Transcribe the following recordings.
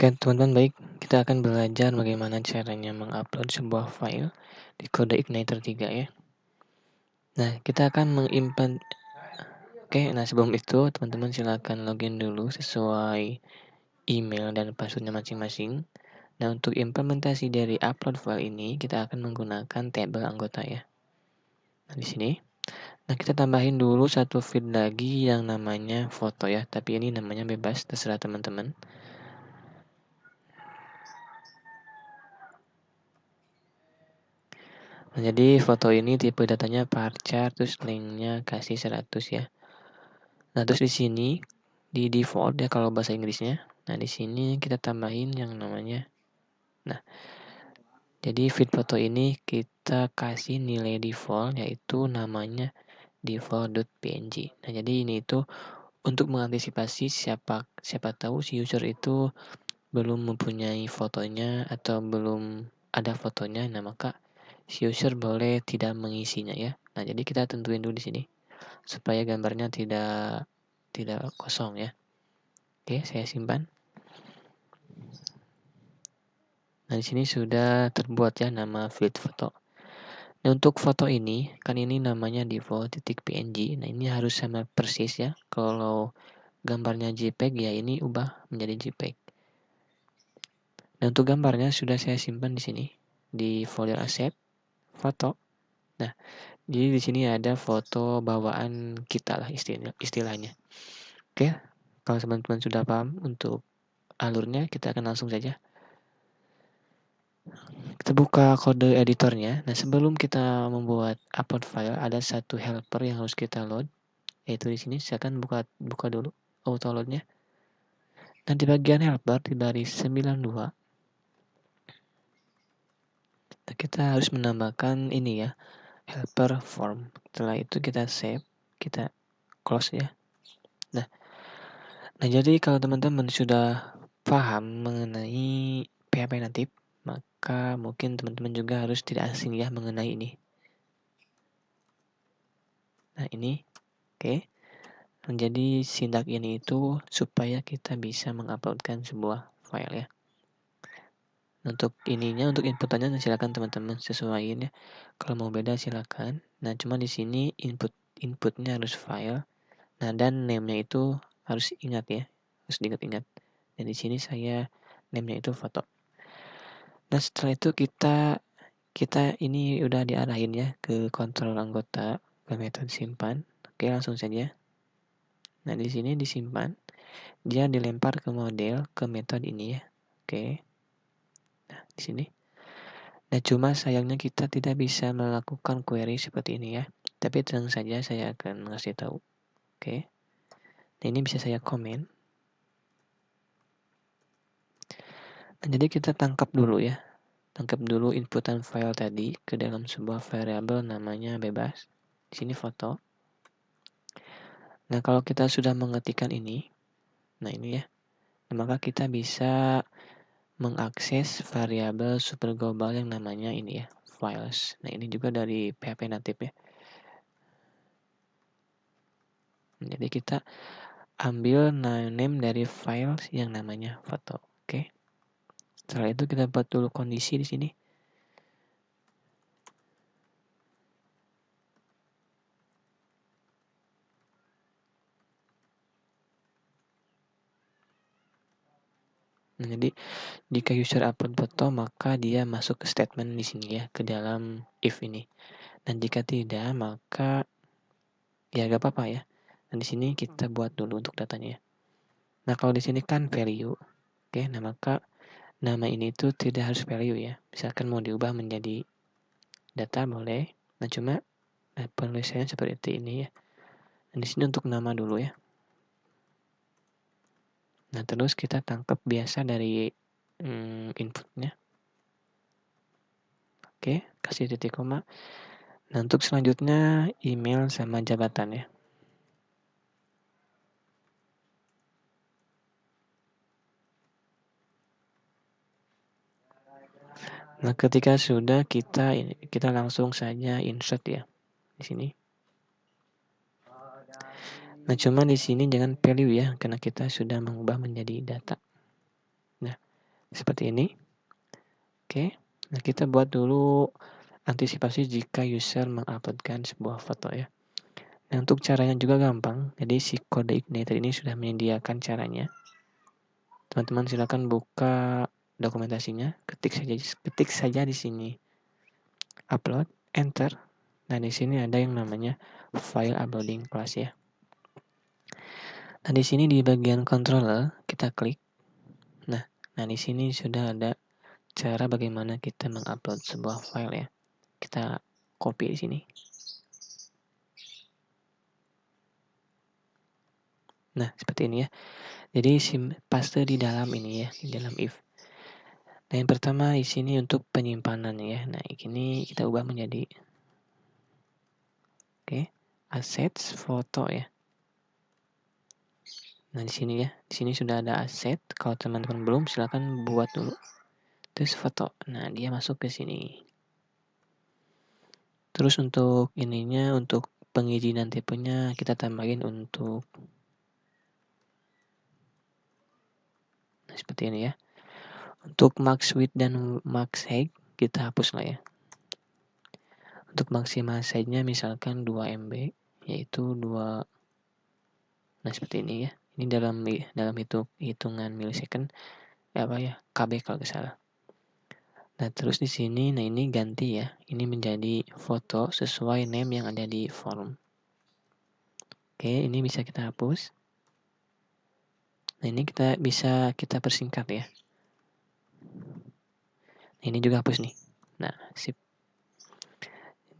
Oke, teman-teman baik, kita akan belajar bagaimana caranya mengupload sebuah file di kode Igniter 3 ya. Nah, kita akan Oke, nah sebelum itu teman-teman silakan login dulu sesuai email dan passwordnya masing-masing. Nah, untuk implementasi dari upload file ini kita akan menggunakan tabel anggota ya. Nah, di sini. Nah, kita tambahin dulu satu feed lagi yang namanya foto ya, tapi ini namanya bebas, terserah teman-teman. Nah, jadi foto ini tipe datanya varchar, terus linknya kasih 100 ya. Nah, terus di sini di default ya kalau bahasa Inggrisnya. Nah, di sini kita tambahin yang namanya. Nah, jadi feed foto ini kita kasih nilai default yaitu namanya default.png. Nah, jadi ini itu untuk mengantisipasi siapa tahu si user itu belum mempunyai fotonya atau belum ada fotonya. Nah, maka si user boleh tidak mengisinya ya. Nah, jadi kita tentuin dulu di sini supaya gambarnya tidak kosong ya. Oke, saya simpan. Nah, di sini sudah terbuat ya nama field foto. Nah, untuk foto ini, kan ini namanya default.png. Nah, ini harus sama persis ya. Kalau gambarnya JPEG ya ini ubah menjadi JPEG. Nah, untuk gambarnya sudah saya simpan di sini di folder asset foto. Nah, jadi di sini ada foto bawaan kita lah istilahnya. Oke, kalau teman-teman sudah paham untuk alurnya, kita akan langsung saja. Kita buka kode editornya. Nah, sebelum kita membuat upload file, ada satu helper yang harus kita load, yaitu di sini. Saya akan buka dulu auto loadnya. Dan di bagian helper di baris 92, nah, kita harus menambahkan ini ya, helper form. Setelah itu kita save, kita close ya. Nah, jadi kalau teman-teman sudah paham mengenai PHP natif, maka mungkin teman-teman juga harus tidak asing ya mengenai ini. Nah, ini oke. Jadi sintak ini itu supaya kita bisa menguploadkan sebuah file ya. Untuk ininya, untuk inputannya silakan teman-teman sesuaiin ya. Kalau mau beda silakan. Nah, cuma di sini inputnya harus file. Nah, dan name-nya itu harus ingat ya. Harus diingat-ingat. Dan di sini saya name-nya itu foto. Nah, setelah itu kita ini udah diarahin ya ke kontrol anggota, ke metode simpan. Oke, langsung saja. Nah, di sini disimpan. Dia dilempar ke model, ke metode ini ya. Oke. Nah, di sini. Nah, cuma sayangnya kita tidak bisa melakukan query seperti ini ya. Tapi tenang saja, saya akan mengasih tahu. Oke. Nah, ini bisa saya komen. Nah, jadi kita tangkap dulu ya. Tangkap dulu inputan file tadi ke dalam sebuah variabel namanya bebas. Di sini foto. Nah, kalau kita sudah mengetikkan ini, nah ini ya. Nah, maka kita bisa mengakses variabel super global yang namanya ini ya, files. Nah, ini juga dari PHP natif ya. Jadi kita ambil name dari files yang namanya foto. Oke. Setelah itu kita buat dulu kondisi di sini. Nah, jadi jika user upload foto maka dia masuk ke statement di sini ya, ke dalam if ini. Dan jika tidak maka ya gak apa-apa ya. Dan di sini kita buat dulu untuk datanya. Nah, kalau di sini kan value. Oke, nah maka nama ini tuh tidak harus value ya. Misalkan mau diubah menjadi data boleh. Nah, cuma penulisannya seperti ini ya. Dan di sini untuk nama dulu ya. Nah, terus kita tangkap biasa dari inputnya. Oke, kasih titik koma. Nah, untuk selanjutnya email sama jabatan ya. Nah, ketika sudah kita langsung saja insert ya di sini. Nah, cuma di sini jangan value ya karena kita sudah mengubah menjadi data. Nah, seperti ini. Oke. Nah, kita buat dulu antisipasi jika user menguploadkan sebuah foto ya. Nah, untuk caranya juga gampang. Jadi si kode Igniter ini sudah menyediakan caranya. Teman-teman silakan buka dokumentasinya, ketik saja di sini upload, enter. Nah, di sini ada yang namanya file uploading class ya. Nah, di sini di bagian controller kita klik. Nah, di sini sudah ada cara bagaimana kita mengupload sebuah file ya. Kita copy di sini. Nah, seperti ini ya. Jadi paste di dalam ini ya, di dalam if. Nah, yang pertama di sini untuk penyimpanan ya. Nah, ini kita ubah menjadi assets foto ya. Nah, di sini ya. Di sini sudah ada aset. Kalau teman-teman belum, silakan buat dulu. Terus foto. Nah, dia masuk ke sini. Terus untuk ininya, untuk pengizinan tipenya kita tambahin untuk seperti ini ya. Untuk max width dan max height kita hapus lah ya. Untuk maksimal size-nya misalkan 2 MB, yaitu 2. Nah, seperti ini ya. Ini dalam hitungan milisecond KB kalau nggak salah. Nah, terus di sini, nah ini ganti ya. Ini menjadi foto sesuai name yang ada di form. Oke, ini bisa kita hapus. Nah, ini bisa kita persingkat ya. Nah, ini juga hapus nih. Nah, sip.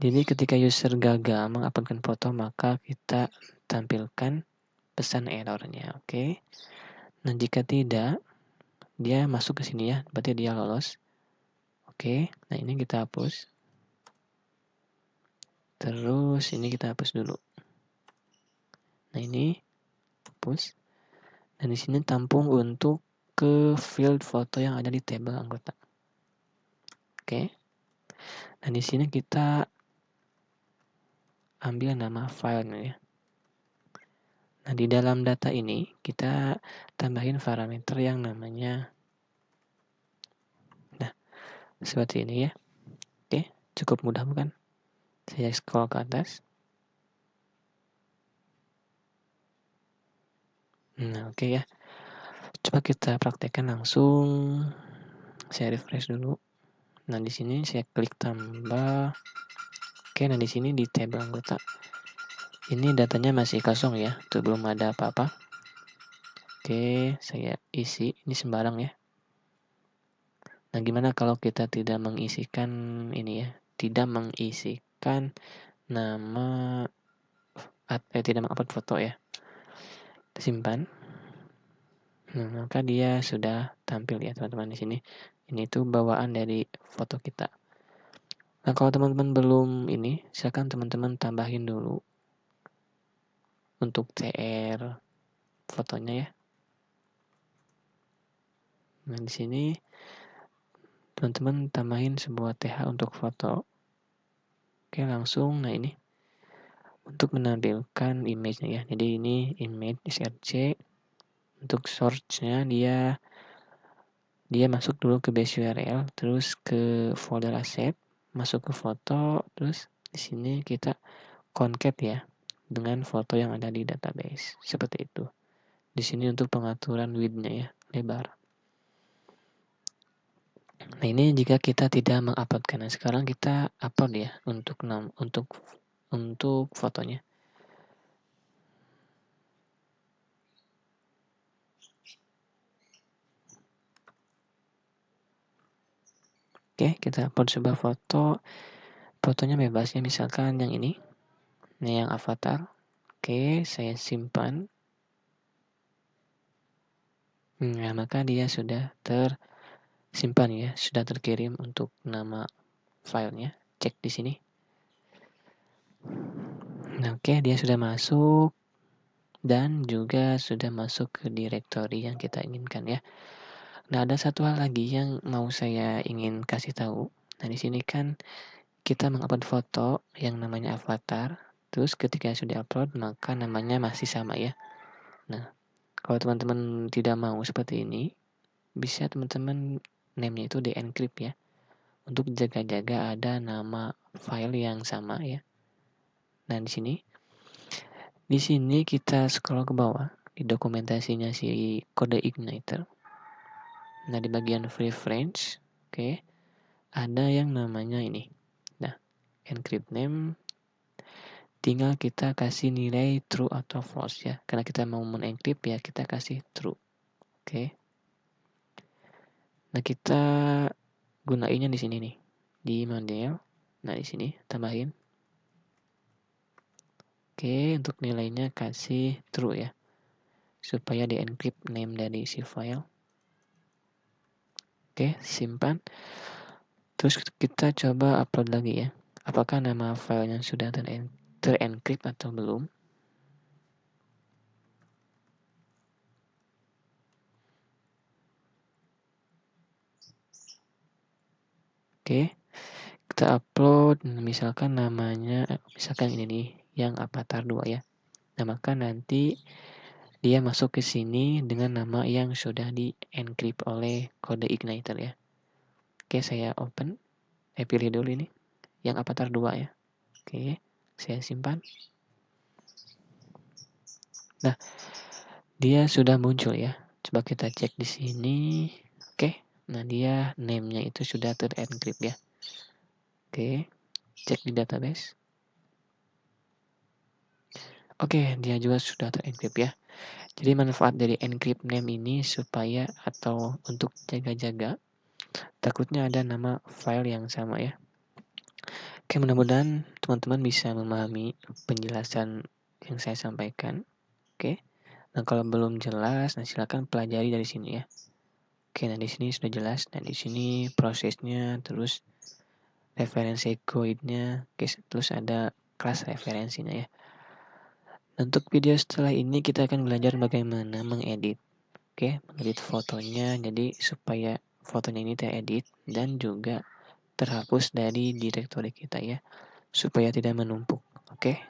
Jadi ketika user gagal menguploadkan foto, maka kita tampilkan pesan errornya. Oke. Nah, jika tidak, dia masuk ke sini ya. Berarti dia lolos. Oke. Nah, ini kita hapus. Terus ini kita hapus dulu. Nah, ini hapus. Dan di sini tampung untuk ke field foto yang ada di tabel anggota. Oke. Dan di sini kita ambil nama filenya ya. Nah, di dalam data ini kita tambahin parameter yang namanya seperti ini ya. Oke, cukup mudah bukan? Saya scroll ke atas. Nah, oke ya. Coba kita praktekkan langsung. Saya refresh dulu. Nah, di sini saya klik tambah. Oke, nah di sini di tabel anggota. Ini datanya masih kosong ya, tuh belum ada apa-apa. Oke, saya isi, ini sembarang ya. Nah, gimana kalau kita tidak mengisikan ini ya, tidak mengisikan nama, tidak mengupload foto ya. Kita simpan. Nah, maka dia sudah tampil ya teman-teman di sini. Ini tuh bawaan dari foto kita. Nah, kalau teman-teman belum ini, silakan teman-teman tambahin dulu untuk TR fotonya ya. Nah, di sini teman-teman tambahin sebuah TH untuk foto. Oke, langsung. Nah, ini untuk menampilkan image-nya ya. Jadi ini image src. Untuk source-nya dia masuk dulu ke base URL, terus ke folder asset, masuk ke foto, terus di sini kita concat ya dengan foto yang ada di database. Seperti itu. Di sini untuk pengaturan width-nya ya, lebar. Nah, ini jika kita tidak menguploadkan. Nah, sekarang kita upload ya untuk fotonya. Oke, kita upload sebuah foto. Fotonya bebas ya, misalkan yang ini. Nah, yang avatar. Oke, saya simpan. Nah, maka dia sudah tersimpan ya, sudah terkirim untuk nama filenya. Cek di sini. Nah, oke, dia sudah masuk dan juga sudah masuk ke directory yang kita inginkan ya. Nah, ada satu hal lagi yang mau saya ingin kasih tahu. Nah, di sini kan kita mengupload foto yang namanya avatar. Terus ketika sudah upload, maka namanya masih sama ya. Nah, kalau teman-teman tidak mau seperti ini, bisa teman-teman name-nya itu di-encrypt ya. Untuk jaga-jaga ada nama file yang sama ya. Nah, di sini kita scroll ke bawah di dokumentasinya si kode igniter. Nah, di bagian preference, oke, ada yang namanya ini. Nah, encrypt name tinggal kita kasih nilai true atau false ya. Karena kita mau men-encrypt ya, kita kasih true. Oke. Nah, kita gunainnya di sini nih. Di model. Nah, di sini tambahin. Oke, untuk nilainya kasih true ya. Supaya di-encrypt name dari si file. Oke, simpan. Terus kita coba upload lagi ya. Apakah nama filenya sudah ter-encrypt atau belum? Oke, kita upload. Misalkan namanya, misalkan ini nih, yang avatar 2 ya. Nah, maka nanti dia masuk ke sini dengan nama yang sudah di-encrypt oleh kode igniter ya. Oke, saya open. Pilih dulu ini, yang avatar 2 ya. Oke, saya simpan. Nah, dia sudah muncul ya. Coba kita cek di sini. Oke, nah dia name-nya itu sudah ter-encrypt ya. Oke, cek di database. Oke, dia juga sudah ter-encrypt ya. Jadi manfaat dari encrypt name ini supaya atau untuk jaga-jaga, takutnya ada nama file yang sama ya. Oke, mudah-mudahan teman-teman bisa memahami penjelasan yang saya sampaikan. Oke. Nah, kalau belum jelas, nah silakan pelajari dari sini ya. Oke, nah di sini sudah jelas. Nah, di sini prosesnya, terus referensi guide-nya, oke, terus ada kelas referensinya ya. Untuk video setelah ini kita akan belajar bagaimana mengedit. Oke, mengedit fotonya jadi supaya fotonya ini teredit dan juga terhapus dari direktori kita ya, supaya tidak menumpuk. Oke,